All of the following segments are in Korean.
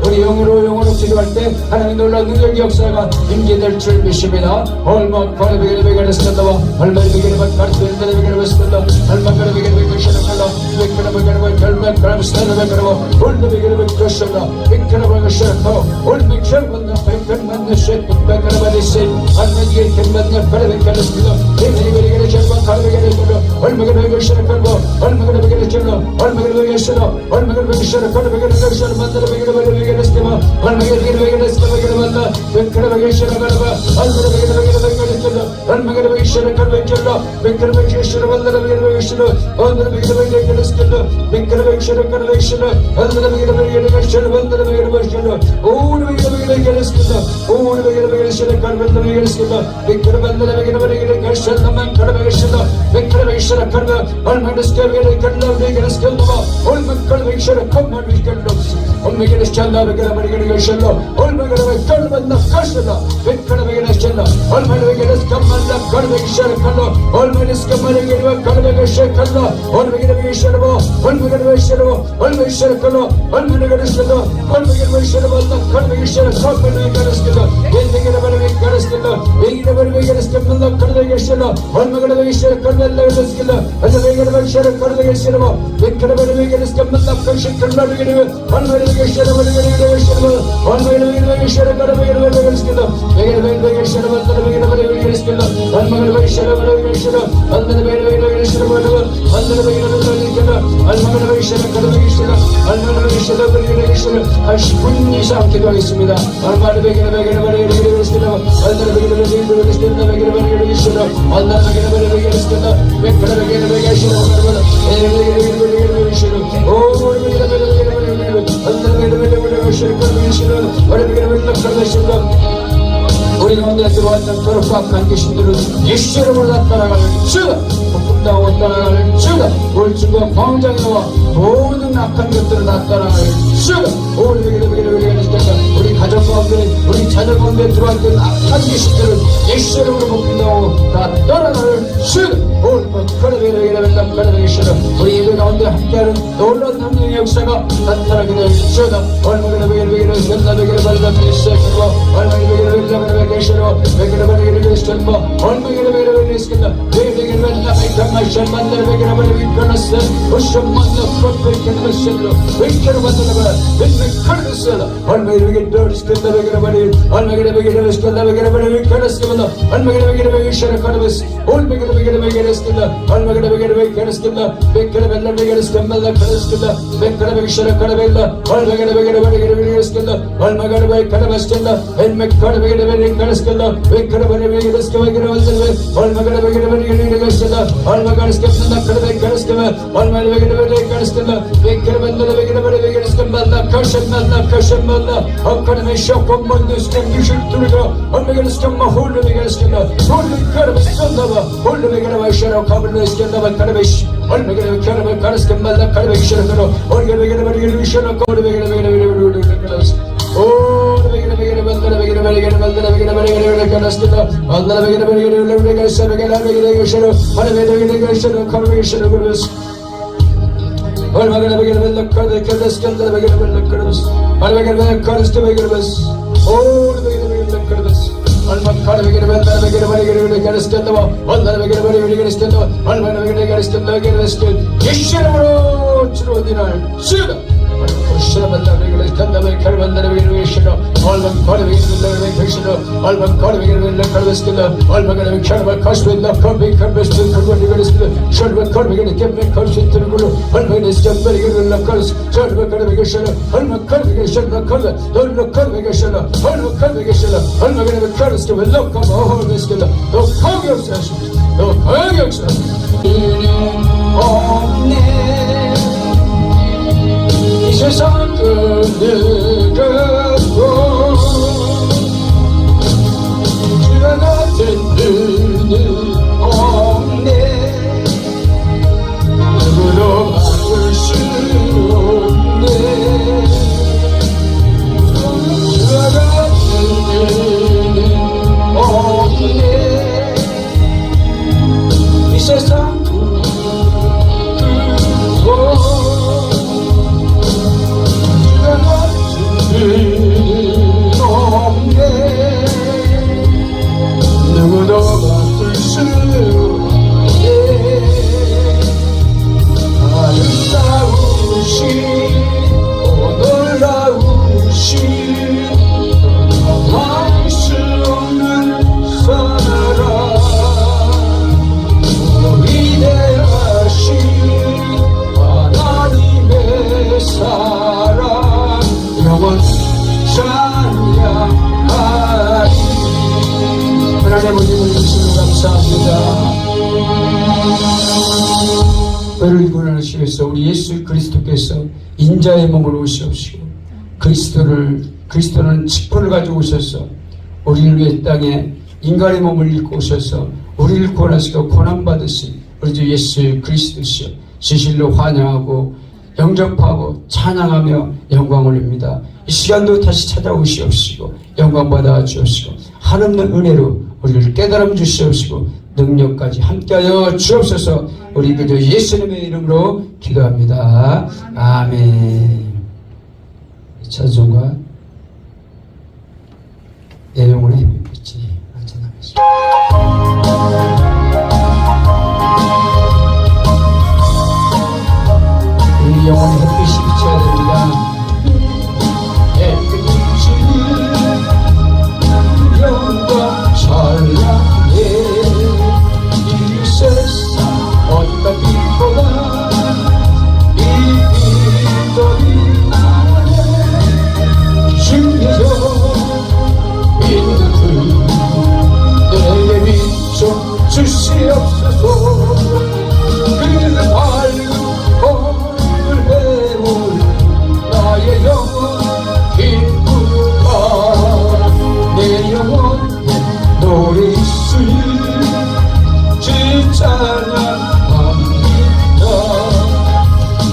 우리 영으로 기도할 때 하나님 놀라운 능력의 역사가 임재될 줄 믿습니다. 얼마 바라베게를 베게르스탄다와 얼마 베게르 바카르베게르 베게르스탄다 얼마 베게르 베게르스탄다 베게르 결마 그람스탄다 베게르 올드 베게르 베게르스탄다 베게르 베게르스탄다 올드 베게르 베게르 쉐트 베게르 바디세 안나게 켄반나 베게르스탄다 베게르 쉐트 카르베게르스탄다 얼마 베게르스탄다 얼마 베게르스탄다 얼마 베게르스탄다 얼마 베게르스탄다 베게르스탄다 만나 베게르 베게르스탄다 얼마 베게르 베게르스탄다 베게르 만나 베게르 베게르스탄다 기도하겠습니다. 우리 가운데 들어왔던 거룩한 계신들은 예수를 나타나가는 주가 복음당하고 따라가는 주가 울증과 광장에 와 모든 악한 것들을 나타나가는 주가 우리 가족 가운데 우리 자녀 가운데 들어왔던 악한 계신들은 예수를 복음당하고 다 떠나가는 주가 우리 예배 가운데 함께하는 놀라운 하나님의 역사가 나타나게 될 주가 얼마나 베개를 맨날 발라드릴 수 있고 얼마나 베개를 계시로 베개를 계시던 뭐 얼마나 베개를 계시겠다 베개를 맨날 백감마션 만들 베개를 위편했어 오션 만나 프로페이션 것으로 베개를 만들어봐 맨날 카르스라 얼마나 베개를 계시겠다 베개를 얼마나 베개를 계시겠다 베개를 위편했습니다 얼마나 베개를 계시는 카르스 얼마나 베개를 계시겠다 얼마나 베개를 계시겠다 베개를 맨날 베개를 계시겠다 카르스겠다 베개를 계시는 카르벨라 얼마나 베개를 계시겠다 얼마나 베개를 계시겠다 맨날 베개를 Karaskelda, Vekarabari Vegaska, Almagara Vegaska, Almagara Skepta, Karaskava, Almagara Vegaska, Vekarabanda Vegaska, Mala, Kashamala, Akademi Shop of Mundus, and you should do it. Almagaska, hold the Vegaska, hold the Karaskava, hold the Vegaska, Kabaska, Karabish, Almagara Karaska, Mala, Karabish, or the Vegaska, or the Vegaska. Oh, the 세상 끝내가고 주가 같은 눈은 없네 누구도 막을 수 없네 주가 같은 눈은 없네 이 세상 하나님 아버지를 주시면 감사합니다. 너를 구원하시기 위해서 우리 예수 그리스도께서 인자의 몸으로 오시옵시고 그리스도는 직분을 가지고 오셔서 우리를 위해 땅에 인간의 몸을 입고 오셔서 우리를 구원하시고 고난받으신 우리 주 예수 그리스도시여 진실로 환영하고 영접하고 찬양하며 영광 올립니다. 이 시간도 다시 찾아오시옵시고 영광 받아 주옵시고 한없는 은혜로 우리를 깨달음 주시옵시고 능력까지 함께하여 주옵소서. 우리 그저 예수님의 이름으로 기도합니다. 아멘. 찬송가 내 영혼의 햇빛이 나타나겠습니다. 우리 영혼의 햇빛이 비쳐야 됩니다. 햇빛이 영광 찬양해 이 세상 어떤 빛보다 이 빛이 나네 주께서 믿는 그 내게 비춰 주시옵소서. 그 밝은 얼굴 배울 나의 영혼 기쁘다. 내 영혼 노래 있으니 찬양합니다.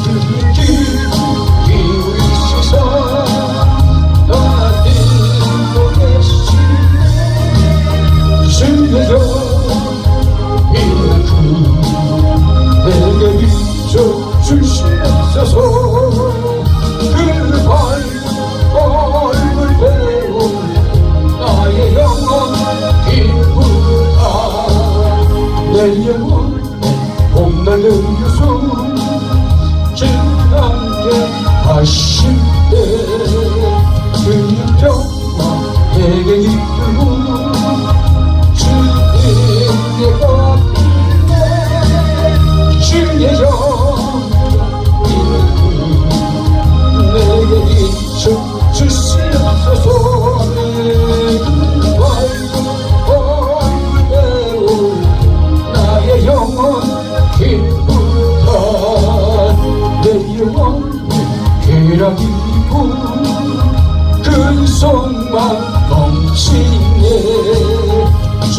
그 기울이시서 나 듣고 계시네. 주께서 믿는 그 내게 비춰 주시옵소서. 그 밝은 얼굴 배운 나의 영혼 기쁘다. 내 영혼 봄날의 유수 진함께 하신대. 그 영광 내게 이끌고 주님께가 빌네. 주의 영광 내게 비춰 주시옵소서. 얼굴 배울 나의 영혼 기쁘다. 내 영혼 쾌락이고 큰 소망 넘치네. 주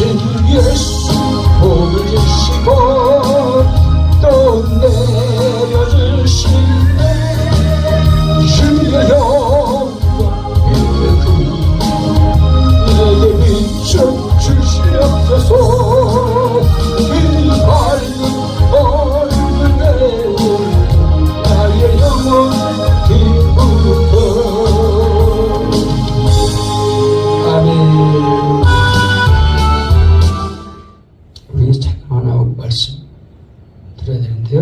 예수 복을 주시고 또 내려주시네. 주의 영광 내게 비춰 주시옵소서. 그 밝은 얼굴 배운 나의 영혼 기쁘다. 아멘. 우리 찬양 하나 말씀 드려야 되는데요.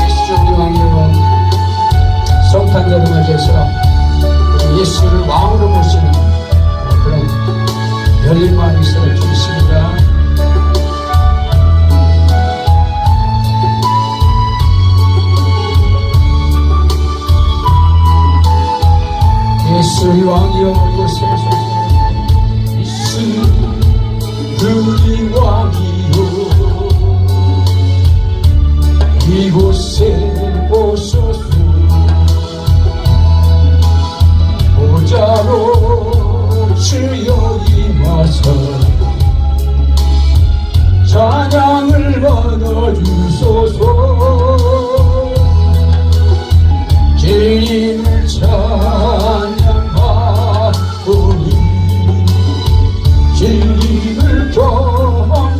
예수님 왕이여 성탄절을 맞이해서 우리 예수를 왕으로 모시는 그런 열린 마음이 있어야 좋습니다. 예수 우리 왕이여 이곳에 오소서. 예수 우리 왕이여 이곳에 오소서. 보좌로 주여 임하사 찬양을 받아주소서. 주님을 찬양하오니 주님을 경배하오니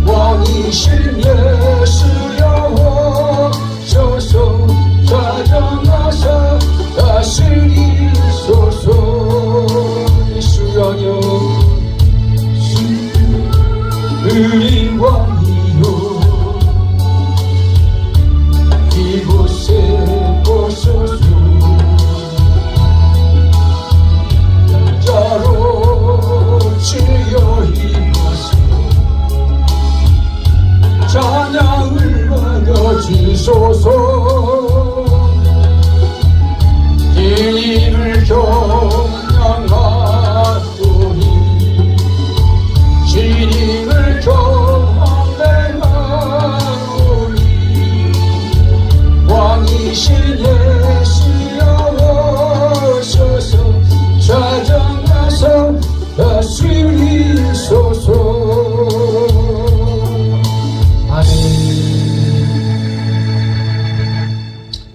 왕이신 예수여 오소서. 자정하사 다스리소서. 예수여 우리 왕이여 이곳에 오소서. 자로 주여 임하사 찬양을 받아주소서.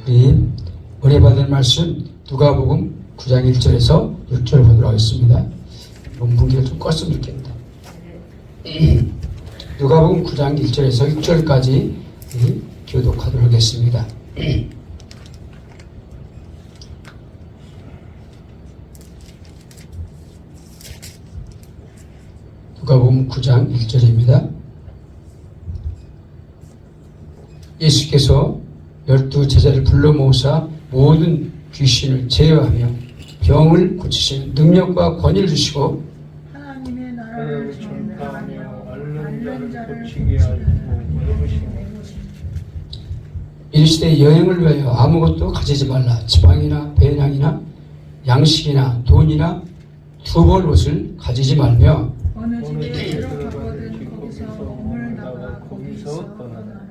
우리 은혜 받을 말씀 누가복음 9장 1절에서 6절 보도록 하겠습니다. 문기를 좀 껐으면 좋겠다. 누가복음 9장 1절에서 6절까지 교독하도록 하겠습니다. 누가복음 9장 1절입니다. 예수께서 12제자를 불러 모으사 모든 귀신을 제어하며 병을 고치시는 능력과 권위를 주시고 하나님의 나라를 전파하며 앓는 자를 고치게 하고 이루시네. 이르시되 여행을 위하여 아무것도 가지지 말라. 지방이나 배낭이나 양식이나 돈이나 두벌 옷을 가지지 말며 어느 집에 들어가거든 거기서 머물다가 거기서 떠나라.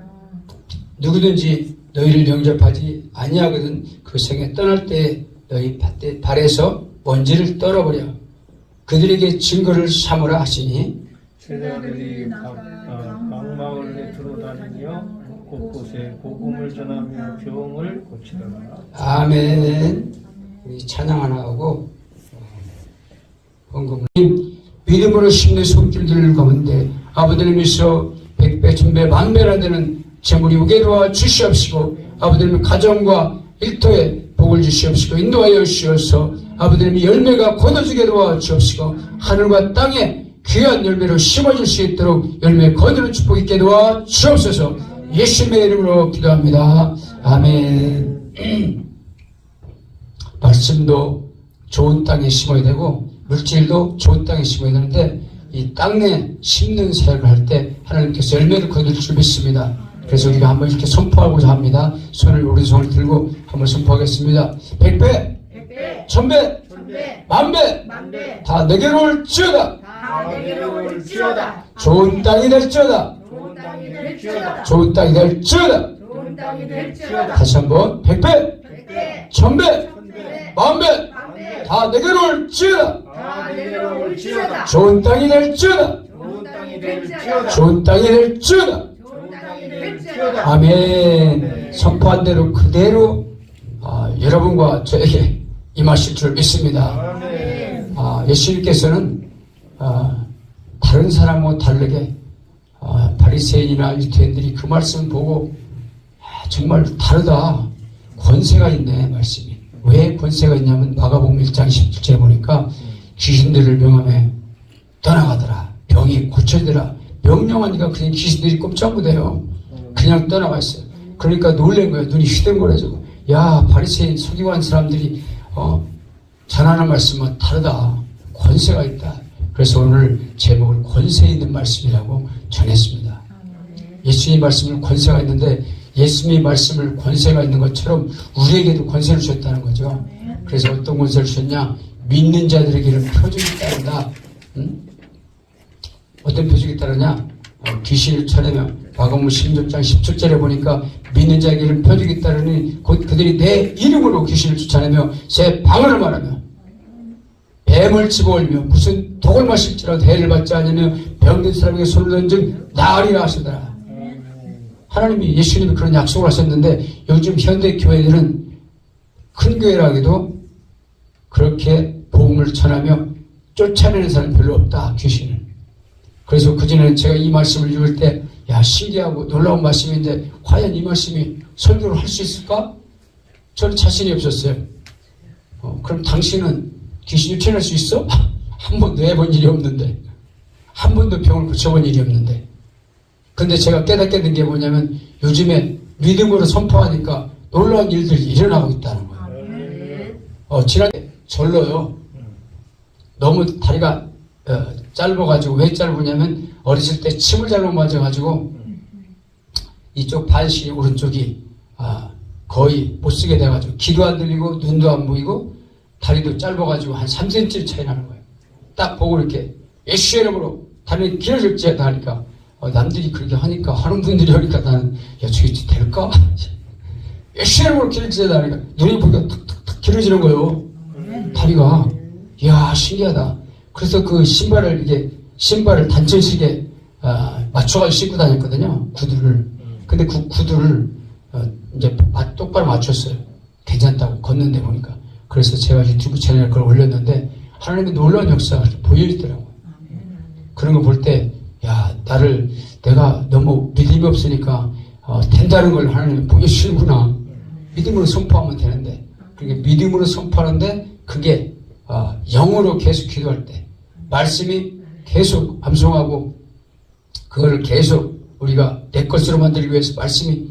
누구든지 너희를 영접하지 아니하거든 그 생에 떠날 때 너희 발에서 먼지를 떨어버려 그들에게 증거를 삼으라 하시니 제자들이 나가 각 마을에 들어다니며 곳곳에 복음을 전하며 병을 고치더라. 아멘. 우리 찬양 하나 하고 헌금을 믿음으로 심는 손길들 가운데 아버지님께서 백배 천배 만배나 되는 재물이 오게 도와 주시옵시고 아버지님 가정과 일터에 복을 주시옵시고 인도하여 주시옵소서. 아버지님 열매가 거둬지게 도와 주옵시고 하늘과 땅에 귀한 열매로 심어질 수 있도록 열매 거두는 축복 있게 도와 주옵소서. 예수님의 이름으로 기도합니다. 아멘. 말씀도 좋은 땅에 심어야 되고 물질도 좋은 땅에 심어야 되는데 이 땅에 심는 사역을 할 때 하나님께서 열매를 거둘 줄 믿습니다. 그래서 우리가 한번 이렇게 선포하고자 합니다. 손을 오른손을 들고 한번 선포하겠습니다. 100배, 1000배, 만배 다 내게로 올지어다. 좋은 땅이 될지어다. 좋은 땅이 될지어다. 다시 한번 100배, 1000배, 만배 다 내게로 올지어다. 좋은 땅이 될지어다. 좋은 땅이 될지어다. 아멘. 선포한 대로 그대로 여러분과 저에게 임하실 줄 믿습니다. 예수님께서는 다른 사람과 다르게 바리새인이나 유대인들이 그 말씀 보고 정말 다르다. 권세가 있네 말씀이. 왜 권세가 있냐면 마가복음 1장 17절에 보니까 귀신들을 명함에 떠나가더라. 병이 고쳐지더라. 명령하니까 그냥 귀신들이 꼼짝 못해요. 그냥 떠나가 있어요. 그러니까 놀란 거예요. 눈이 휘둥그레지고 야 바리새인 서기관 사람들이 전하는 말씀은 다르다. 권세가 있다. 그래서 오늘 제목을 권세 있는 말씀이라고 전했습니다. 예수님 말씀은 권세가 있는데 예수님의 말씀을 권세가 있는 것처럼 우리에게도 권세를 주셨다는 거죠. 그래서 어떤 권세를 주셨냐? 믿는 자들에게는 표적이 따른다. 어떤 표적이 따르냐? 귀신을 쳐내며 마가복음 16장 17절에 보니까 믿는 자에게는 표적이 따르니 곧 그들이 내 이름으로 귀신을 쫓아내며 새 방언을 말하며 뱀을 집어올며 무슨 독을 마실지라도 해를 받지 않으며 병든 사람에게 손을 던진 나으리라 하시더라. 하나님이 예수님이 그런 약속을 하셨는데 요즘 현대 교회들은 큰 교회라기도 그렇게 복음을 전하며 쫓아내는 사람이 별로 없다. 귀신을. 그래서 그전에 제가 이 말씀을 읽을 때 야 신기하고 놀라운 말씀인데 과연 이 말씀이 설교를 할 수 있을까? 저는 자신이 없었어요. 그럼 당신은 귀신 유천할 수 있어? 한 번도 해본 일이 없는데 한 번도 병을 고쳐본 일이 없는데 근데 제가 깨닫게 된 게 뭐냐면 요즘에 믿음으로 선포하니까 놀라운 일들이 일어나고 있다는 거예요. 지난해 절로요. 너무 다리가 짧아가지고 왜 짧으냐면 어렸을 때 침을 잘못 맞아가지고 이쪽 반시 오른쪽이 거의 못 쓰게 돼가지고 귀도 안 들리고 눈도 안 보이고 다리도 짧아가지고 한 3cm 차이 나는 거예요. 딱 보고 이렇게 예수의 이름으로 다리를 길어질지어다 하니까 남들이 그렇게 하니까 하는 분들이 하니까 나는 야 저게 될까? 예수의 이름으로 길어질지어다 하니까 눈이 보니까 툭툭툭 길어지는 거예요. 다리가 이야 신기하다. 그래서 그 신발을 단천식에 맞춰가지고 신고 다녔거든요. 구두를. 근데 그 구두를 이제 똑바로 맞췄어요. 괜찮다고 걷는데 보니까. 그래서 제가 유튜브 채널에 그걸 올렸는데 하나님의 놀라운 역사가 보여지더라고요. 그런 거 볼 때, 야, 내가 너무 믿음이 없으니까 된다는 걸 하나님이 보여주시는구나. 믿음으로 선포하면 되는데, 그러니까 믿음으로 선포하는데 그게 영으로 계속 기도할 때 말씀이 계속 암송하고 그거를 계속 우리가 내 것으로 만들기 위해서 말씀이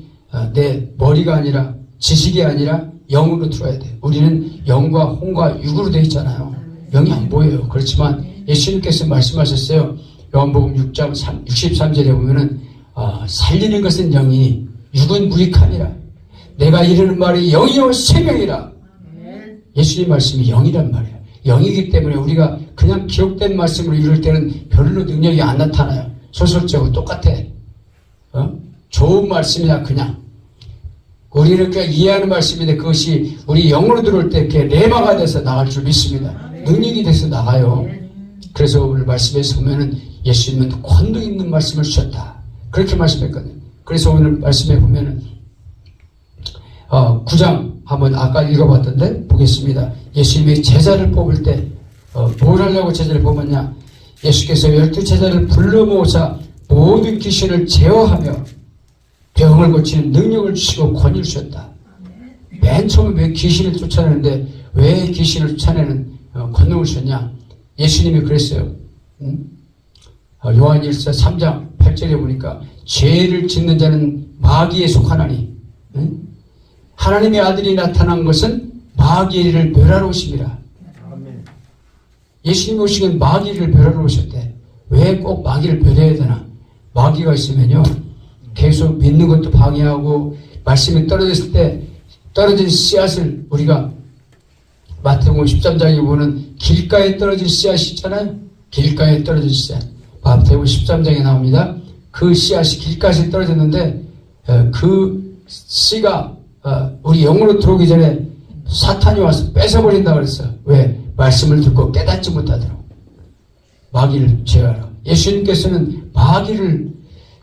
내 머리가 아니라 지식이 아니라 영으로 들어야 돼. 우리는 영과 혼과 육으로 되어 있잖아요. 영이 안 보여요. 그렇지만 예수님께서 말씀하셨어요. 요한복음 6장 63절에 보면은 살리는 것은 영이 육은 무익하니라. 내가 이르는 말이 영이요 생명이라. 예수님 말씀이 영이란 말이에요. 영이기 때문에 우리가 그냥 기록된 말씀으로 이룰 때는 별로 능력이 안 나타나요. 소설적으로 똑같아. 좋은 말씀이야 그냥. 우리는 그냥 이해하는 말씀인데 그것이 우리 영으로 들어올 때 이렇게 레마가 돼서 나갈 줄 믿습니다. 능력이 돼서 나가요. 그래서 오늘 말씀에서 보면은 예수님은 권능 있는 말씀을 주셨다. 그렇게 말씀했거든요. 그래서 오늘 말씀에 보면은 9장 한번 아까 읽어봤던데 보겠습니다. 예수님이 제자를 뽑을 때 뭘 하려고 제자를 뽑았냐? 예수께서 12제자를 불러 모으사 모든 귀신을 제어하며 병을 고치는 능력을 주시고 권위를 주셨다. 맨 처음에 왜 귀신을 쫓아내는데 왜 귀신을 쫓아내는 권능을 주셨냐? 예수님이 그랬어요. 요한일서 3장 8절에 보니까 죄를 짓는 자는 마귀에 속하나니 하나님의 아들이 나타난 것은 마귀를 멸하러 오심이라. 예수님이 오신 건 마귀를 멸하러 오셨대. 왜 꼭 마귀를 멸해야 되나? 마귀가 있으면요 계속 믿는 것도 방해하고 말씀이 떨어졌을 때 떨어진 씨앗을 우리가 마태복음 13장에 보는 길가에 떨어진 씨앗이 있잖아요. 길가에 떨어진 씨앗. 마태복음 13장에 나옵니다. 그 씨앗이 길가에 떨어졌는데 그 씨가 우리 영으로 들어오기 전에 사탄이 와서 뺏어버린다 그랬어요. 왜? 말씀을 듣고 깨닫지 못하도록. 마귀를 제어하라. 예수님께서는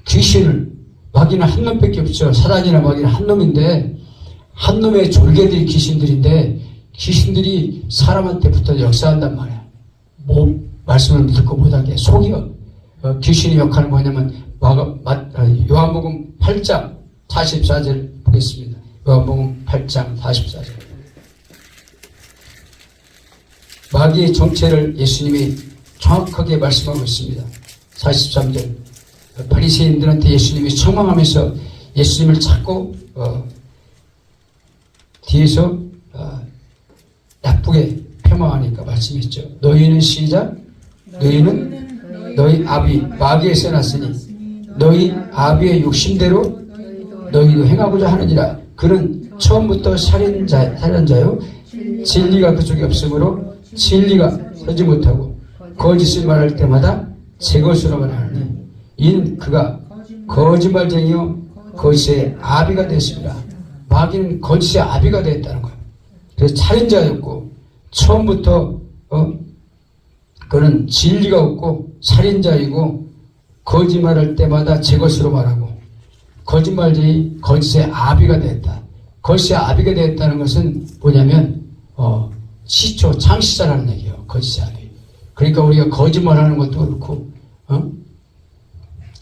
귀신을, 마귀는 한 놈밖에 없죠. 사단이나 마귀는 한 놈인데, 한 놈의 졸개들이 귀신들인데, 귀신들이 사람한테 붙어 역사한단 말이야. 말씀을 듣고 못하게. 속여. 귀신의 역할은 뭐냐면, 요한복음 8장 44절 보겠습니다. 요한복음 8장 44절. 마귀의 정체를 예수님이 정확하게 말씀하고 있습니다. 43절. 바리새인들한테 예수님이 청망하면서 예수님을 찾고 뒤에서 나쁘게 폄하하니까 말씀했죠. 너희는 시작. 너희는 너희 아비 마귀에서 났으니 너희 아비의 욕심대로 너희도 행하고자 하느니라. 그는 처음부터 살인자요 진리가 그쪽에 없으므로 진리가 서지 못하고 거짓을 말할 때마다 제 것으로만 하느니 이는 그가 거짓말쟁이요 거짓의 아비가 됐습니다. 마귀는 거짓의 아비가 됐다는 거예요. 그래서 살인자였고 처음부터 그는 진리가 없고 살인자이고 거짓말할 때마다 제 것으로 말하고 거짓말쟁이 거짓의 아비가 됐다. 거짓의 아비가 됐다는 것은 뭐냐면 시초 창시자라는 얘기예요. 거짓의 아비. 그러니까 우리가 거짓말하는 것도 그렇고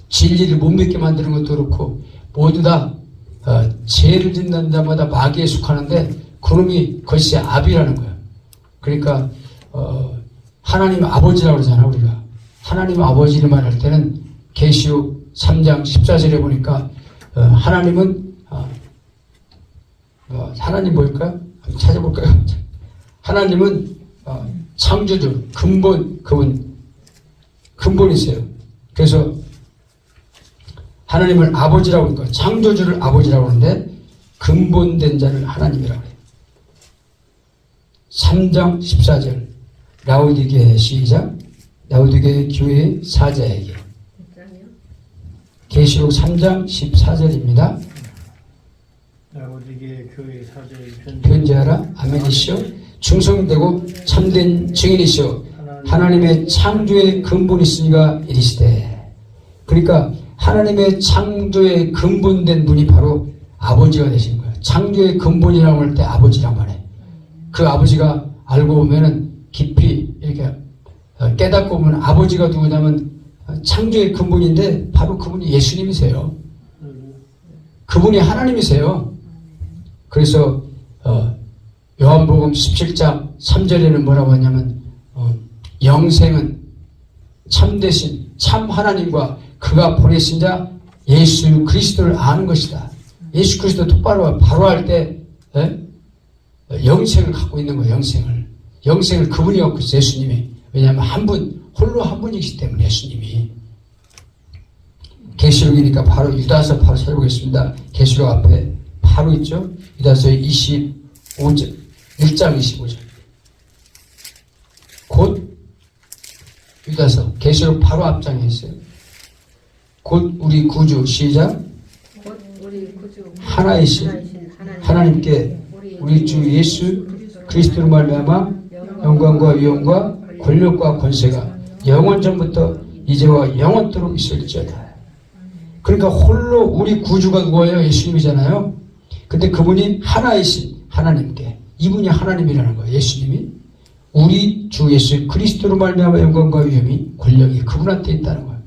진리를 못 믿게 만드는 것도 그렇고 모두 다 죄를 짓는 자마다 마귀에 속하는데 그놈이 거짓의 아비라는 거예요. 그러니까 하나님 아버지라고 그러잖아 우리가. 하나님 아버지를 말할 때는 계시록 3장 14절에 보니까 하나님은 하나님 뭘까요? 한번 찾아볼까요? 하나님은 창조주, 근본이세요. 그래서 하나님을 아버지라고 하니까 창조주를 아버지라고 하는데 근본된 자를 하나님이라고 해요. 3장 14절 라오디게 시작. 라오디게 교회의 사자에게 계시록 3장 14절입니다. 라오디게 교회 사자의 편지하라. 아멘이시오. 충성되고 참된 증인이시오. 하나님의 창조의 근본이 있으니까 이르시되. 그러니까 하나님의 창조의 근본된 분이 바로 아버지가 되신 거예요. 창조의 근본이라고 할 때 아버지란 말이에요. 그 아버지가 알고 보면은 깊이 이렇게 깨닫고 보면 아버지가 누구냐면 창조의 근본인데 바로 그분이 예수님이세요. 그분이 하나님이세요. 그래서 요한복음 17장 3절에는 뭐라고 하냐면 영생은 참되신 참 하나님과 그가 보내신 자 예수 그리스도를 아는 것이다. 예수 그리스도 똑바로 바로 할 때 영생을 갖고 있는 거예요. 영생을 그분이 갖고 있어요. 예수님이. 왜냐하면 한 분, 홀로 한 분이기 때문에 예수님이. 계시록이니까 바로 유다서 바로 찾아보겠습니다. 계시록 앞에 바로 있죠. 유다서 25절 1장 25절 곧 유다서 계시록 바로 앞장에 있어요. 곧 우리 구주 시작 하나이신 하나님께 우리 주 예수 그리스도로 말미암아 영광과 위엄과 권력과 권세가 영원 전부터 이제와 영원토록 있을지어다. 그러니까 홀로 우리 구주가 누구예요? 예수님이잖아요. 근데 그분이 하나이신 하나님께, 이분이 하나님이라는 거예요. 예수님이 우리 주 예수 그리스도로 말미암아 영광과 위엄이 권력이 그분한테 있다는 거예요.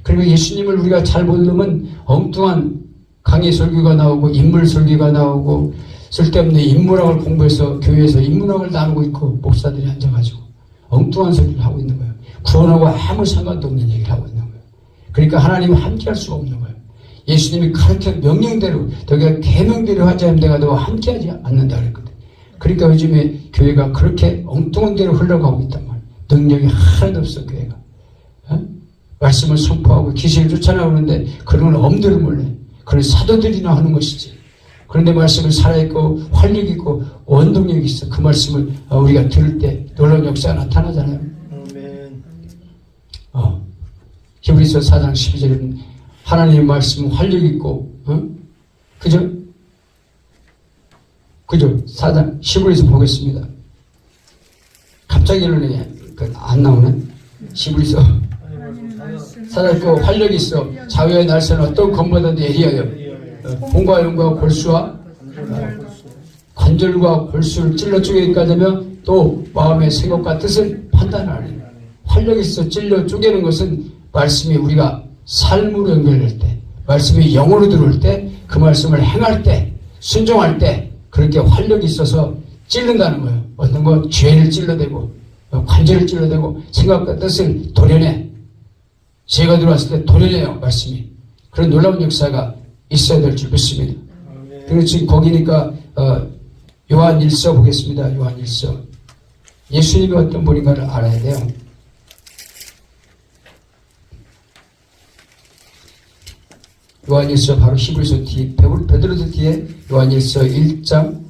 그러니까 예수님을 우리가 잘 모르면 엉뚱한 강의 설교가 나오고 인물 설교가 나오고 쓸데없는 인문학을 공부해서 교회에서 인문학을 나누고 있고 목사들이 앉아가지고 엉뚱한 소리를 하고 있는 거예요. 구원하고 아무 상관도 없는 얘기를 하고 있는 거예요. 그러니까 하나님은 함께할 수가 없는 거예요. 예수님이 가르친 명령대로 너희가 계명대로 하지 않으면 내가 너와 함께하지 않는다 그랬거든. 그러니까 요즘에 교회가 그렇게 엉뚱한 대로 흘러가고 있단 말이에요. 능력이 하나도 없어 교회가. 말씀을 선포하고 귀신을 쫓아나오는데 그런 건 엄두를 몰래. 그런 사도들이나 하는 것이지. 그런데 말씀을 살아있고 활력있고 원동력이 있어. 그 말씀을 우리가 들을 때 놀라운 역사가 나타나잖아요. 히브리서 4장 12절에는 하나님의 말씀은 활력있고 그죠? 4장 15절에서 보겠습니다. 갑자기 이러네. 안 나오네. 히브리서 살아있고 활력이 있어. 자유의 날새는 어떤 검보다도 예리하여 본과 영과 골수와 관절과 골수를 찔러 쪼개기까지 하며 또 마음의 생각과 뜻을 판단하는 활력이 있어. 찔러 쪼개는 것은 말씀이 우리가 삶으로 연결될 때, 말씀이 영으로 들어올 때, 그 말씀을 행할 때, 순종할 때 그렇게 활력이 있어서 찔른다는 거예요. 어떤 거 죄를 찔러대고 관절을 찔러대고 생각과 뜻을 도려내. 죄가 들어왔을 때 도려내요. 말씀이. 그런 놀라운 역사가 있어야 될 줄 믿습니다. 그리고 지금 거기니까 요한 1서 보겠습니다. 요한 1서. 예수님이 어떤 분인가를 알아야 돼요. 요한 1서 바로 히브리서 뒤에 베드로서 뒤에 요한 1서 1장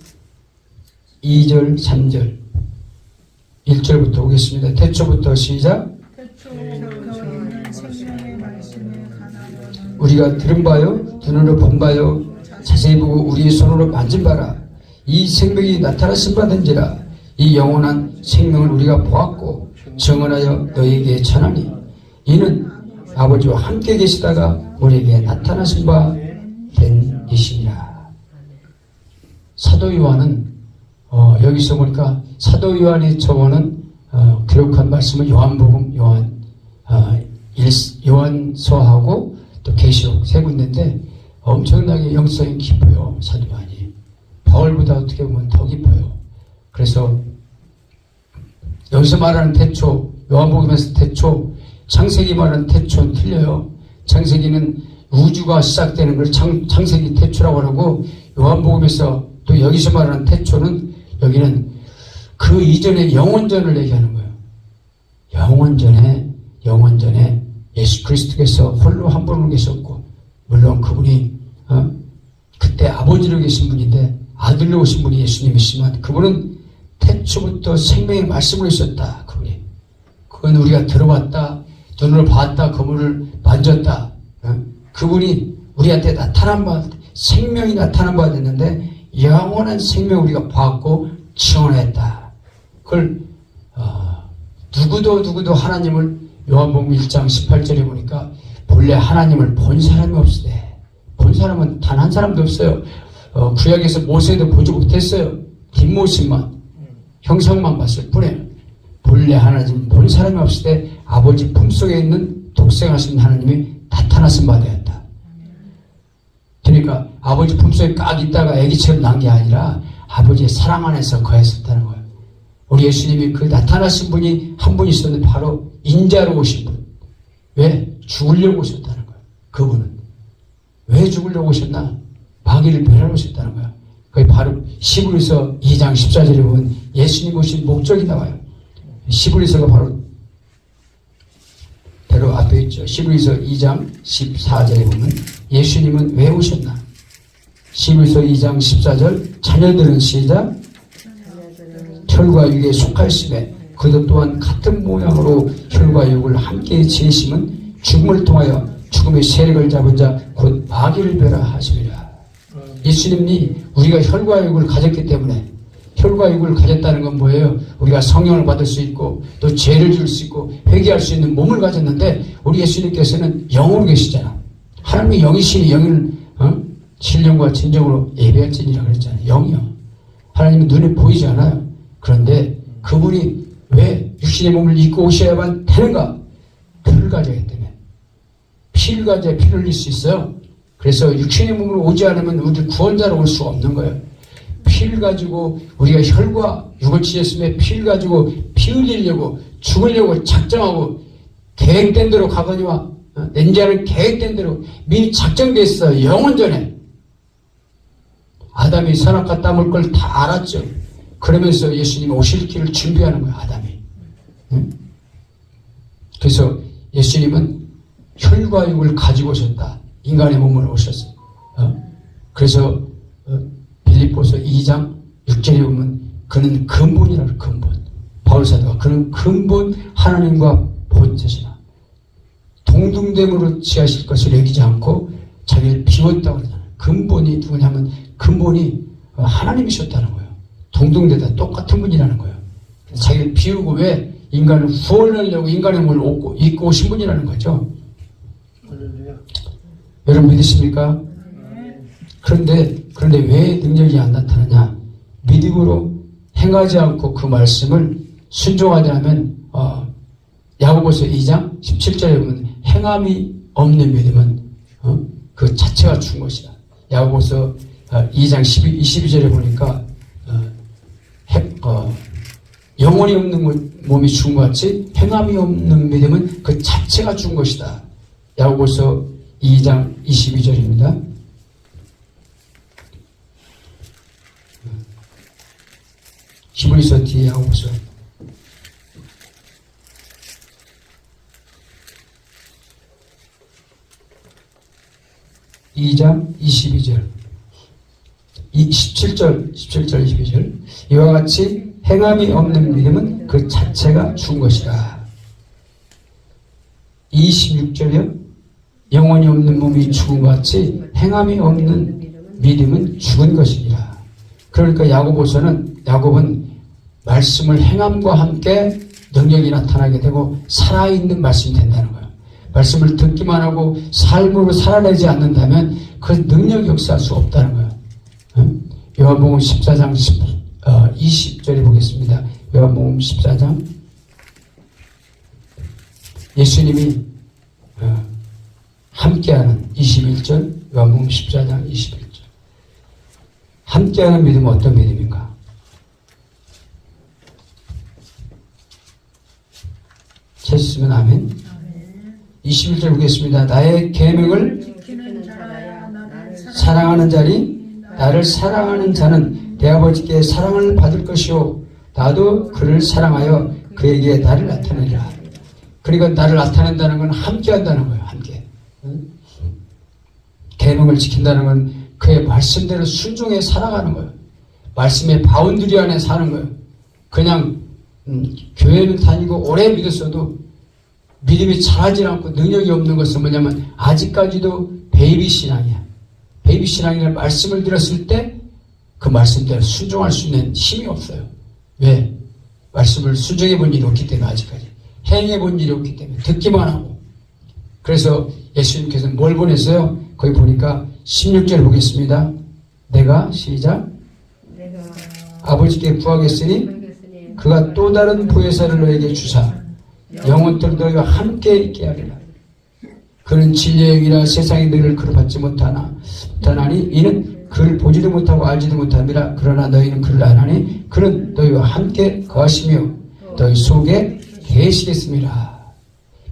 2절 3절 1절부터 보겠습니다. 태초부터 시작. 우리가 들은 바요 눈으로 본 바요 자세히 보고 우리의 손으로 만진 바라. 이 생명이 나타나신 바든지라. 이 영원한 생명을 우리가 보았고 증언하여 너희에게 전하니 이는 아버지와 함께 계시다가 우리에게 나타나신 바 된 이시니라. 사도 요한은 여기서 보니까 사도 요한의 저어는 기록한 말씀을 요한복음, 요한서하고 또 계시록 세 군데인데 엄청나게 영성이 깊어요. 사도 요한이 바울보다 어떻게 보면 더 깊어요. 그래서 여기서 말하는 태초, 요한복음에서 태초, 창세기 말하는 태초는 틀려요. 창세기는 우주가 시작되는 걸 창세기 태초라고 하고, 요한복음에서 또 여기서 말하는 태초는 여기는 그 이전의 영원전을 얘기하는 거예요. 영원전에 예수 그리스도께서 홀로 한 분으로 계셨고, 물론 그분이 그때 아버지로 계신 분인데 아들로 오신 분이 예수님이시지만 그분은 태초부터 생명의 말씀으로 있었다. 그건 우리가 들어봤다, 눈으로 봤다, 그분을 만졌다. 그분이 우리한테 나타난 바, 생명이 나타난 바 됐는데 영원한 생명 우리가 봤고 증언했다. 그걸 누구도 하나님을 요한복음 1장 18절에 보니까 본래 하나님을 본 사람이 없으되, 본 사람은 단 한 사람도 없어요. 구약에서 모세도 보지 못했어요. 뒷모습만, 형상만 봤을 뿐이에요. 본래 하나님 본 사람이 없을 때 아버지 품속에 있는 독생하신 하나님이 나타나신 바 되었다. 그러니까 아버지 품속에 깍 있다가 애기처럼 난 게 아니라 아버지의 사랑 안에서 거했었다는 거예요. 우리 예수님이 그 나타나신 분이 한 분 있었는데 바로 인자로 오신 분. 왜? 죽으려고 오셨다는 거예요. 그분은. 왜 죽으려고 오셨나? 마귀를 멸하러 오셨다는 거예요. 그게 바로 히브리서 2장 14절에 보면 예수님 오신 목적이 나와요. 히브리서가 바로 앞에 있죠. 히브리서 2장 14절에 보면 예수님은 왜 오셨나? 히브리서 2장 14절 자녀들은 시작 혈과 육에 속하심에 그도 또한 같은 모양으로 혈과 육을 함께 지으심은 죽음을 통하여 죽음의 세력을 잡은 자 곧 마귀를 멸하심이라. 예수님이 우리가 혈과 육을 가졌기 때문에 혈과 육을 가졌다는 건 뭐예요? 우리가 성령을 받을 수 있고 또 죄를 줄 수 있고 회개할 수 있는 몸을 가졌는데 우리 예수님께서는 영으로 계시잖아. 하나님의 영이시니 영을 신령과 진정으로 예배할지니라 그랬잖아요. 영이요. 하나님은 눈에 보이지 않아요. 그런데 그분이 왜 육신의 몸을 입고 오셔야만 되는가? 피를 가져야 때문에. 피를 가져야 피를 흘릴 수 있어요. 그래서 육신의 몸으로 오지 않으면 우리 구원자로 올 수가 없는 거예요. 피를 가지고 우리가 혈과 육을 지었으면 피를 가지고 피 흘리려고 죽으려고 작정하고 계획된 대로 가거니와 낸자는 계획된 대로 미리 작정되어 있어요. 영원 전에. 아담이 선악과 따먹을 걸 다 알았죠. 그러면서 예수님이 오실 길을 준비하는 거예요. 아담이. 그래서 예수님은 혈과 육을 가지고 오셨다. 인간의 몸으로 오셨어요. 그래서 빌립보서 2장 6절에 보면 그는 근본이라고 근본. 바울사도가 그는 근본 하나님과 본체시나 동등됨으로 취하실 것을 여기지 않고 자기를 비웠다고 그러잖아요. 근본이 누구냐면 근본이 하나님이셨다는 거예요. 동등되다 똑같은 분이라는 거예요. 자기를 비우고 왜 인간을 구원하려고 인간의 몸을 입고 오신 분이라는 거죠. 여러분 믿으십니까? 그런데 왜 능력이 안 나타나냐? 믿음으로 행하지 않고 그 말씀을 순종하지 않으면 야고보서 2장 17절에 보면 행함이 없는 믿음은 그 자체가 죽은 것이다. 야고보서 2장 22절에 보니까 영혼이 없는 몸이 죽은 것 같이 행함이 없는 믿음은 그 자체가 죽은 것이다. 야고보서 2장 22절입니다. 히브리서 뒤에 야고보서 2장 22절 17절 22절 이와 같이 행함이 없는 믿음은 그 자체가 죽은 것이다. 26절이요. 영혼이 없는 몸이 죽은 것 같이 행함이 없는 믿음은 죽은 것이니라. 그러니까 야곱은 말씀을 행함과 함께 능력이 나타나게 되고 살아있는 말씀이 된다는 거예요. 말씀을 듣기만 하고 삶으로 살아내지 않는다면 그 능력이 역사할 수 없다는 거예요. 요한복음 14장 20절에 보겠습니다. 요한복음 14장 예수님이 함께하는 21절 요한복음 14장 21절 함께하는 믿음은 어떤 믿음인가? 찾으시면 아멘. 21절 보겠습니다. 나의 계명을 사랑하는 자니 나를 사랑하는 자는 내 아버지께 사랑을 받을 것이요 나도 그를 사랑하여 그에게 나를 나타내리라. 그러니까 나를 나타낸다는 건 함께 한다는 거예요. 함께. 계명을 지킨다는 건 그의 말씀대로 순종해 살아가는 거예요. 말씀의 바운드리 안에 사는 거예요. 그냥 교회는 다니고 오래 믿었어도 믿음이 자라지 않고 능력이 없는 것은 뭐냐면 아직까지도 베이비 신앙이야. 베이비 신앙이라는 말씀을 들었을 때 그 말씀대로 순종할 수 있는 힘이 없어요. 왜? 말씀을 순종해 본 일이 없기 때문에 아직까지. 행해 본 일이 없기 때문에 듣기만 하고. 그래서 예수님께서는 뭘 보냈어요? 거기 보니까 16절 보겠습니다. 내가 시작 내가 아버지께 구하겠으니 알겠으니 그가 또 다른 보혜사를 너에게 주사 영원토록 너희와 함께 있게 하리라. 그는 진리의 영이라 세상이 너희를 그를 받지 못하나니 이는 그를 보지도 못하고 알지도 못함이라. 그러나 너희는 그를 아나니 그는 너희와 함께 거하시며 너희 속에 계시겠습니다.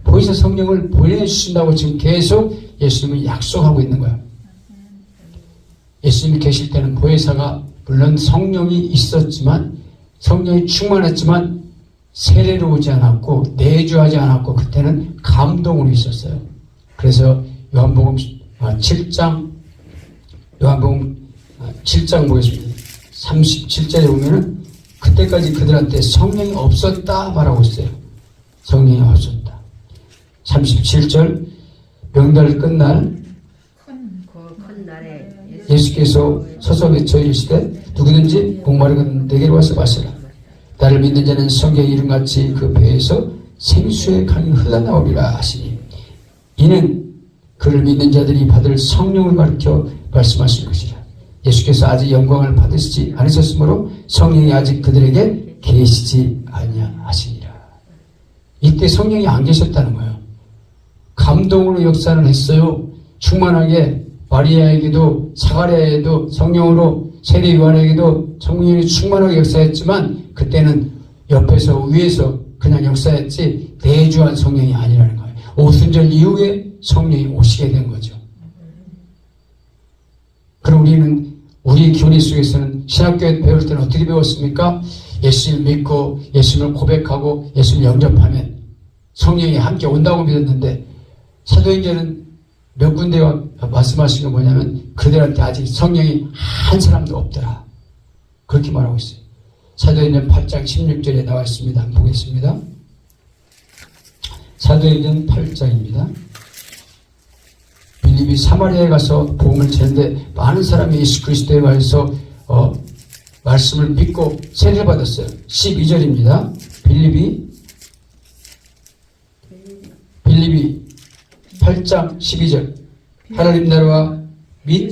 보혜사 성령을 보내주신다고 지금 계속 예수님은 약속하고 있는 거예요. 예수님이 계실 때는 보혜사가 물론 성령이 있었지만 성령이 충만했지만 세례로 오지 않았고 내주하지 않았고 그때는 감동으로 있었어요. 그래서 요한복음 7장 보겠습니다. 37절에 보면은 그때까지 그들한테 성령이 없었다 말하고 있어요. 성령이 없었다. 37절 명절 끝날 큰 날에 예수께서 서서 외쳐 이르시되 누구든지 목마르건 내게로 와서 마시라. 나를 믿는 자는 성경의 이름같이 그 배에서 생수의 강이 흘러나오리라 하시니 이는 그를 믿는 자들이 받을 성령을 가르쳐 말씀하신 것이라. 예수께서 아직 영광을 받으시지 않으셨으므로 성령이 아직 그들에게 계시지 아니하시니라. 이때 성령이 안 계셨다는 거예요. 감동으로 역사를 했어요. 충만하게 마리아에게도 사가랴에게도 성령으로 세례 요한에게도 성령이 충만하게 역사했지만 그때는 옆에서 위에서 그냥 역사했지 내주한 성령이 아니라는 거예요. 오순절 이후에 성령이 오시게 된 거죠. 그럼 우리는 우리 교리 속에서는 신학교에 배울 때는 어떻게 배웠습니까? 예수님을 믿고 예수님을 고백하고 예수님을 영접하면 성령이 함께 온다고 믿었는데 사도행전은 몇 군데가 말씀하신 건 뭐냐면 그들한테 아직 성령이 한 사람도 없더라. 그렇게 말하고 있어요. 사도행전 8장 16절에 나와 있습니다. 한번 보겠습니다. 사도행전 8장입니다. 빌립이 사마리아에 가서 복음을 전했는데 많은 사람이 예수 그리스도에 관해서 말씀을 믿고 세례를 받았어요. 12절입니다. 빌립이 8장 12절 하나님 나라와 및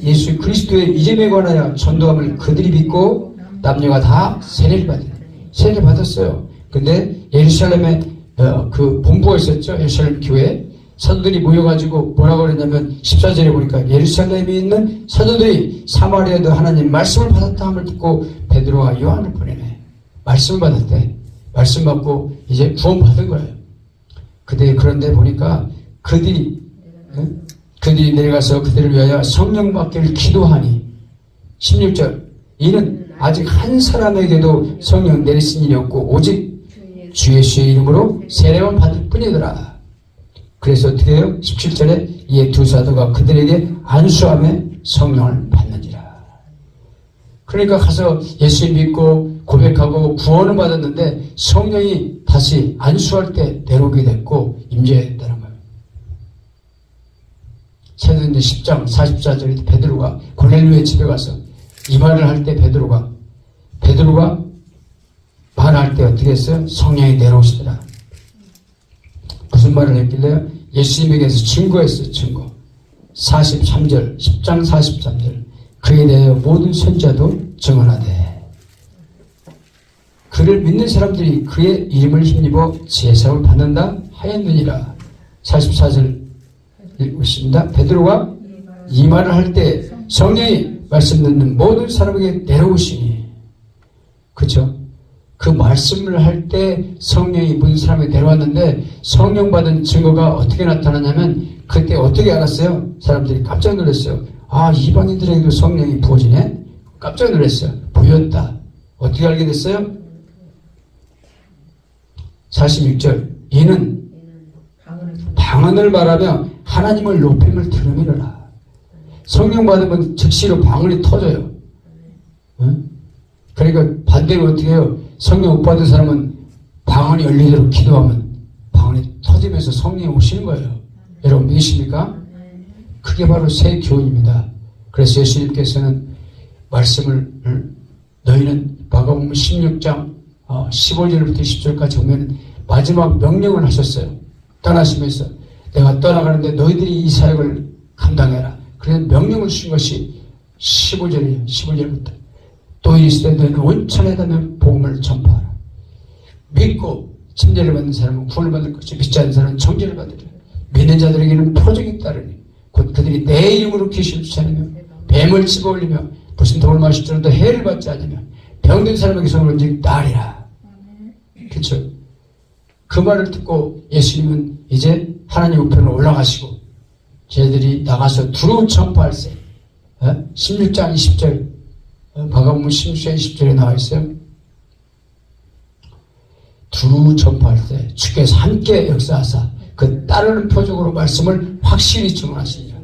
예수 그리스도의 이름에 관하여 전도함을 그들이 믿고 남녀가 다 세례를 받았어요. 근데 예루살렘에 그 본부가 있었죠. 예루살렘 교회 사도들이 모여가지고 뭐라고 그랬냐면 14절에 보니까 예루살렘에 있는 사도들이 사마리아도 하나님 말씀을 받았다 함을 듣고 베드로와 요한을 보내네. 말씀을 받았대. 말씀 받고 이제 구원 받은 거예요. 그런데 보니까 그들이 내려가서 그들을 위하여 성령 받기를 기도하니 16절 이는 아직 한 사람에게도 성령 내리신 일이 없고 오직 주 예수의 이름으로 세례만 받을 뿐이더라. 그래서 어떻게 해요? 17절에 이에 두 사도가 그들에게 안수함에 성령을 받는지라. 그러니까 가서 예수 믿고 고백하고 구원을 받았는데 성령이 다시 안수할 때 내려오게 됐고 임재했다는 거예요. 사도행전 10장 44절에 베드로가 고넬료의 집에 가서 이 말을 할 때 베드로가 말할 때 어떻게 했어요? 성령이 내려오시더라. 무슨 말을 했길래요? 예수님에게서 증거했어요. 증거. 43절 10장 43절 그에 대하여 모든 선자도 증언하되 그를 믿는 사람들이 그의 이름을 힘입어 제사를 받는다 하였느니라. 44절 읽겠습니다. 베드로가 이 말을 할 때 성령이 말씀 듣는 모든 사람에게 내려오시니 그렇죠? 그 말씀을 할 때 성령이 모든 사람에게 내려왔는데 성령 받은 증거가 어떻게 나타나냐면 그때 어떻게 알았어요? 사람들이 깜짝 놀랐어요. 아, 이방인들에게도 성령이 부어지네? 깜짝 놀랐어요. 보였다. 어떻게 알게 됐어요? 46절 이는 방언을 말하며 하나님을 높임을 들음이로라. 성령 받으면 즉시로 방언이 터져요. 응? 그러니까 반대로 어떻게 해요? 성령 못 받은 사람은 방언이 열리도록 기도하면 방언이 터지면서 성령이 오시는 거예요. 여러분 믿으십니까? 그게 바로 새 교훈입니다. 그래서 예수님께서는 말씀을 너희는 마가복음 16장 15절부터 20절까지 보면 마지막 명령을 하셨어요. 떠나시면서 내가 떠나가는데 너희들이 이 사역을 감당해라. 그래서 명령을 주신 것이 15절이에요. 15절부터. 또 이르시되 너희는 온 천에다 복음을 전파하라. 믿고 침례를 받는 사람은 구원을 받을 것이요 믿지 않는 사람은 정죄를 받으리라. 믿는 자들에게는 표적이 따르니 곧 그들이 내 이름으로 귀신을 쫓아내며 뱀을 집어올리며 무슨 독을 마실 줄도 해를 받지 않으며 병든 사람에게 손을 얹으니 나으리라. 그렇죠? 그 말을 듣고 예수님은 이제 하나님 우편으로 올라가시고 저희들이 나가서 두루 전파할세. 16장 20절 마가복음 16장 20절에 나와 있어요. 두루 전파할세 주께서 함께 역사하사 그 따르는 표적으로 말씀을 확실히 증언하시니라.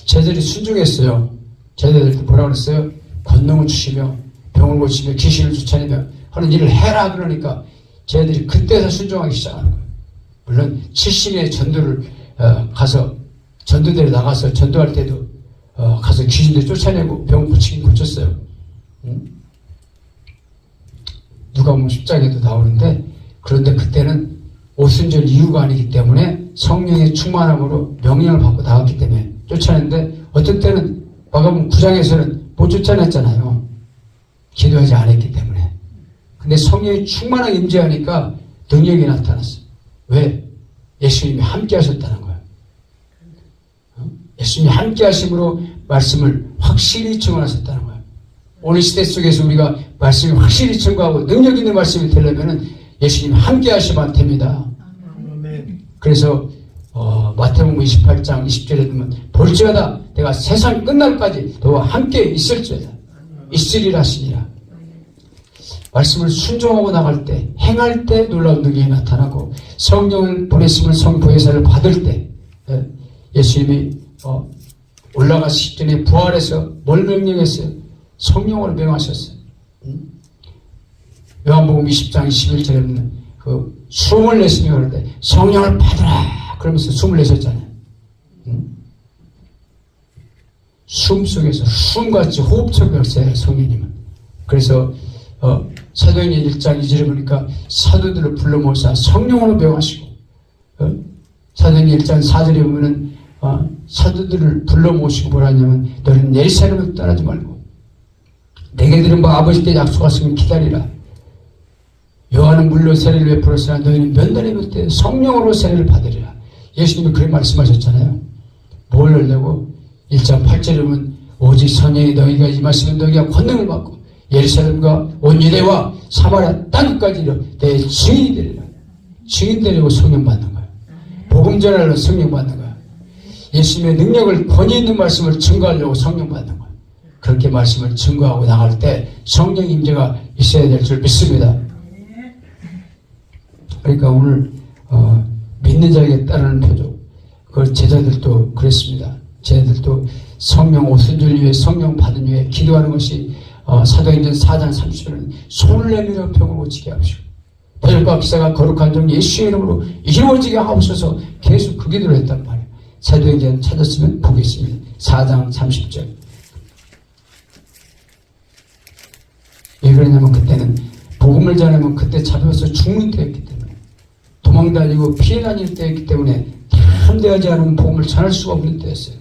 저희들이 순종했어요. 저희들한테 뭐라고 그랬어요? 권능을 주시며 병을 고치며 귀신을 쫓아내며 하는 일을 해라 그러니까 저희들이 그때서 순종하기 시작하는 거예요. 물론 70년의 전도를 가서 전도대로 나가서 전도할 때도 가서 귀신들 쫓아내고 병 고치긴 고쳤어요. 누가 보면 10장에도 나오는데 그런데 그때는 오순절 이유가 아니기 때문에 성령의 충만함으로 명령을 받고 나갔기 때문에 쫓아냈는데 어떤 때는 마가복음 9장에서는 못 쫓아냈잖아요. 기도하지 않았기 때문에. 근데 성령이 충만하게 임재하니까 능력이 나타났어. 왜? 예수님이 함께 하셨다는 거예요. 예수님이 함께 하심으로 말씀을 확실히 증언하셨다는 거예요. 오늘 시대 속에서 우리가 말씀을 확실히 증거하고 능력 있는 말씀이 되려면 예수님이 함께 하시면 됩니다. 그래서 마태복음 28장 20절에 보면 볼지어다 내가 세상 끝날까지 너와 함께 있을지어다 있으리라 하시니라. 말씀을 순종하고 나갈 때 행할 때 놀라운 능력이 나타나고 성령을 보냈음을 성보혜사를 받을 때 예수님이 올라가시기 전에 부활해서 뭘 명령했어요? 성령을 명하셨어요. 요한복음 20장 21절에 그 숨을 내쉬며 그럴 때 성령을 받으라 그러면서 숨을 내셨잖아요. 숨 속에서 숨같이 호흡처럼 역사해요 성령님은. 그래서 사도행전 1장 2절에 보니까 사도들을 불러 모으사 성령으로 명하시고 사도행전 1장 4절에 보면은 사도들을 불러 모시고 뭐라 하냐면 너는 예루살렘을 떠나지 말고 내게 들은 바 아버지께 약속하시면 기다리라. 요한은 물로 세례를 베풀었으나 너희는 면단에 볼 때 성령으로 세례를 받으리라. 예수님이 그렇게 말씀하셨잖아요. 뭘 하려고? 1장 8절에 보면 오직 성령이 너희가 임하시면 너희가 권능을 받고 예루살렘과 온 유대와 사마리아 땅까지 내 증인이 되리라. 증인 되려고 성령 받는 거예요. 복음 전하려고 성령 받는 거예요. 예수님의 능력을 권위 있는 말씀을 증거하려고 성령 받는 거예요. 그렇게 말씀을 증거하고 나갈 때 성령 임재가 있어야 될 줄 믿습니다. 그러니까 오늘 믿는 자에게 따르는 표적 그걸 제자들도 그랬습니다. 제자들도 성령 오순절 이후에 성령 받은 후에 기도하는 것이 사도행전 4장 30절은 손을 내밀어 병을 고치게 하시고 표적과 기사가 거룩한 종 예수의 이름으로 이루어지게 하옵소서 계속 그 기도를 했단 말이에요. 사도행전 찾았으면 보겠습니다. 4장 30절. 왜 그러냐면 그때는 복음을 전하면 그때 잡혀서 죽는 때였기 때문에 도망다니고 피해 다닐 때였기 때문에 담대하지 않으면 복음을 전할 수가 없는 때였어요.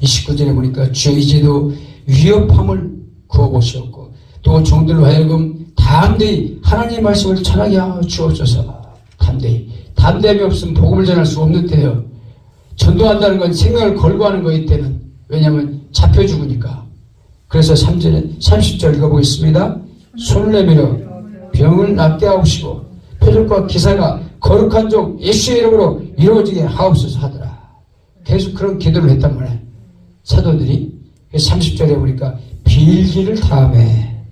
29절에 보니까 주여 이제도 위협함을 구하고시었고 또 종들로 하여금 담대히 하나님의 말씀을 전하게 하여 주옵소서. 담대함이 없으면 복음을 전할 수 없는 때예요. 전도한다는 건 생명을 걸고 하는 거기 때는. 왜냐하면 잡혀 죽으니까. 그래서 30절 읽어보겠습니다. 손을 내밀어 병을 낫게 하옵시고 표적과 기사가 거룩한 종 예수의 이름으로 이루어지게 하옵소서 하더라. 계속 그런 기도를 했단 말이에요. 사도들이 30절에 보니까 빌기를 다음에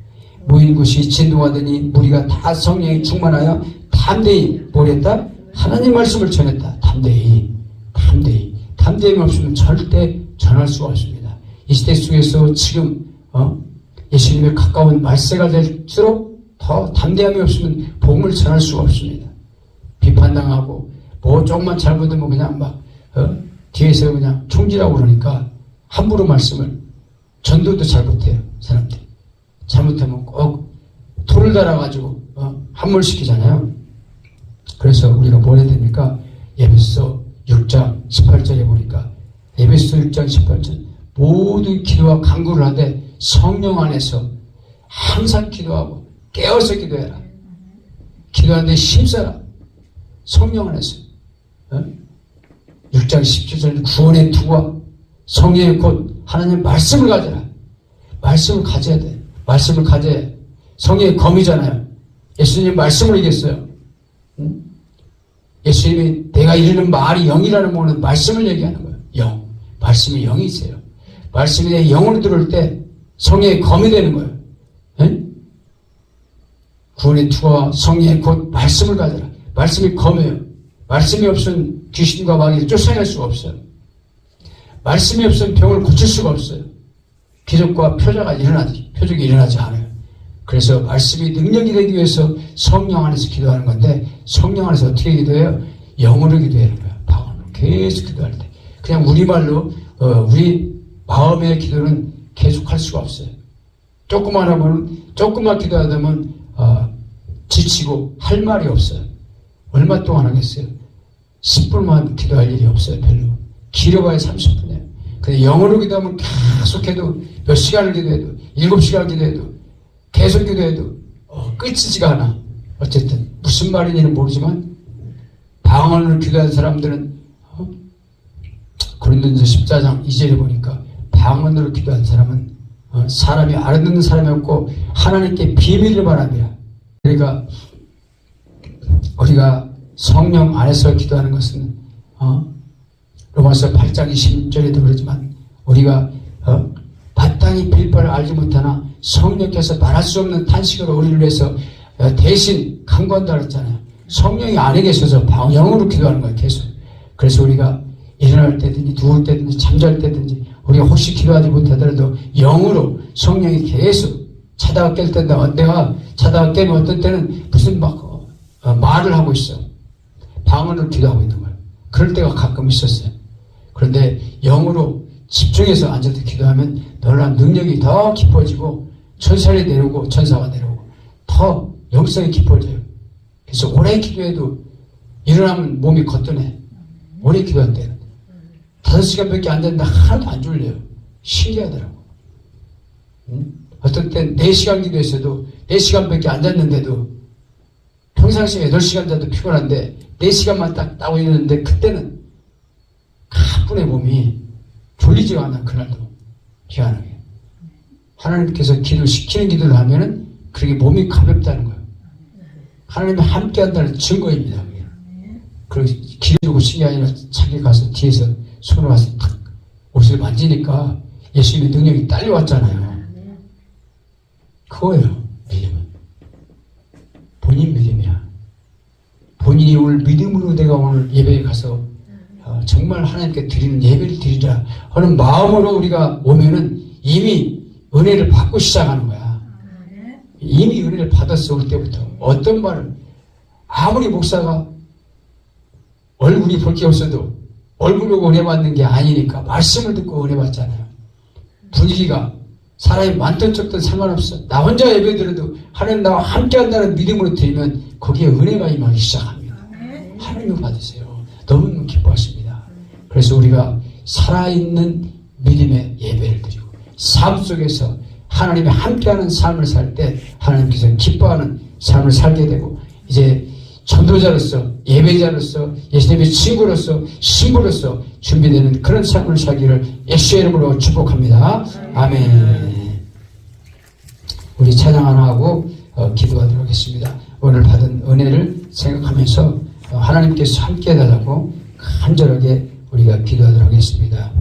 모인 곳이 진동하더니 무리가 다 성령이 충만하여 담대히 뭘 했다? 하나님 말씀을 전했다. 담대히 담대함이 없으면 절대 전할 수가 없습니다. 이 시대 속에서 지금 예수님의 가까운 말세가 될수록 더 담대함이 없으면 복음을 전할 수가 없습니다. 비판당하고 뭐 조금만 잘못하면 그냥 막 뒤에서 그냥 총질하고 그러니까 함부로 말씀을 전도도 잘 못해요. 사람들이 잘못하면 꼭 돌을 달아가지고 함몰시키잖아요. 그래서 우리가 뭘 해야 됩니까? 에베소 6장 18절에 보니까 에베소 6장 18절 모든 기도와 간구를 하되 성령 안에서 항상 기도하고 깨어서 기도해라. 기도하는데 힘써라. 성령 안에서. 6장 17절 구원의 투구와 성령의 곧 하나님의 말씀을 가져라. 말씀을 가져야 돼. 말씀을 가져야 해. 성령의 검이잖아요. 예수님 말씀을 얘기했어요. 예수님이 내가 이르는 말이 영이라는 거는 말씀을 얘기하는 거예요. 영. 말씀이 영이 있어요. 말씀이 내 영으로 들어올 때 성령의 검이 되는 거예요. 구원의 투와 성령의 곧 말씀을 가져라. 말씀이 검이에요. 말씀이 없으면 귀신과 마귀를 쫓아낼 수가 없어요. 말씀이 없으면 병을 고칠 수가 없어요. 기적과 표적이 일어나지 않아요. 그래서 말씀이 능력이 되기 위해서 성령 안에서 기도하는 건데 성령 안에서 어떻게 기도해요? 영으로 기도하는 거예요. 방언으로 계속 기도할 때. 그냥 우리말로 우리 마음의 기도는 계속 할 수가 없어요. 조금만 기도하다 보면 지치고 할 말이 없어요. 얼마 동안 하겠어요? 10분만 기도할 일이 없어요. 별로. 길어봐야 30분이에요. 근데 영어로 기도하면 계속해도 몇 시간을 기도해도 7시간 기도해도 계속 기도해도 끝이지가 않아. 어쨌든 무슨 말인지는 모르지만 방언으로 기도하는 사람들은 고린도전서 14장 2절에 보니까 방언으로 기도하는 사람은 사람이 알아듣는 사람이 없고 하나님께 비밀을 바랍니다. 그러니까 우리가 성령 안에서 기도하는 것은 로마서 8장 20절에도 그러지만 우리가 마땅히 빌 바를 알지 못하나 성령께서 말할 수 없는 탄식으로 우리를 위해서 대신 간구한다 그랬잖아요. 성령이 안에 계셔서 영으로 기도하는 거예요. 계속. 그래서 우리가 일어날 때든지 누울 때든지 잠잘 때든지 우리가 혹시 기도하지 못하더라도 영으로 성령이 계속 자다가 깰 때인데 내가 자다가 깨면 어떤 때는 무슨 말을 하고 있어. 방언으로 기도하고 있는 거예요. 그럴 때가 가끔 있었어요. 그런데 영으로 집중해서 앉아서 기도하면 놀라운 능력이 더 깊어지고 천사가 내려오고 더 영성이 깊어져요. 그래서 오래 기도해도 일어나면 몸이 거뜬해. 오래 기도할 때는 5시간밖에 앉았는데 하나도 안 졸려요. 신기하더라고. 어떤 땐 4시간 기도했어도 4시간밖에 앉았는데도 평상시에 8시간 자도 피곤한데 4시간만 딱 따고 있는데 그때는 가뿐해 몸이 졸리지가 않아. 그날도 희한하게 하나님께서 기도시키는 기도를 하면은 그렇게 몸이 가볍다는 거예요. 하나님이 함께 한다는 증거입니다. 그리고 기도고 신이 아니라 자기 가서 뒤에서 손을 와서 탁 옷을 만지니까 예수님의 능력이 딸려왔잖아요. 그거예요. 믿음은 본인 믿음이야. 본인이 오늘 믿음으로 내가 오늘 예배에 가서 정말 하나님께 드리는 예배를 드리자 하는 마음으로 우리가 오면은 이미 은혜를 받고 시작하는 거야. 이미 은혜를 받았어. 올 때부터 어떤 말을 아무리 목사가 얼굴이 볼 게 없어도 얼굴 보고 은혜 받는 게 아니니까 말씀을 듣고 은혜 받잖아요. 분위기가 사람이 많든 적든 상관없어. 나 혼자 예배 드려도 하나님 나와 함께 한다는 믿음으로 드리면 거기에 은혜가 임하기 시작합니다. 하나님을 받으세요. 너무너무 기뻐하십니다. 그래서 우리가 살아있는 믿음의 예배를 드리고 삶 속에서 하나님이 함께하는 삶을 살 때 하나님께서 기뻐하는 삶을 살게 되고 이제 전도자로서 예배자로서 예수님의 친구로서 신부로서 준비되는 그런 삶을 살기를 예수의 이름으로 축복합니다. 아멘. 우리 찬양 하나 하고 기도하도록 하겠습니다. 오늘 받은 은혜를 생각하면서 하나님께서 함께 해달라고 간절하게 우리가 기도하도록 하겠습니다.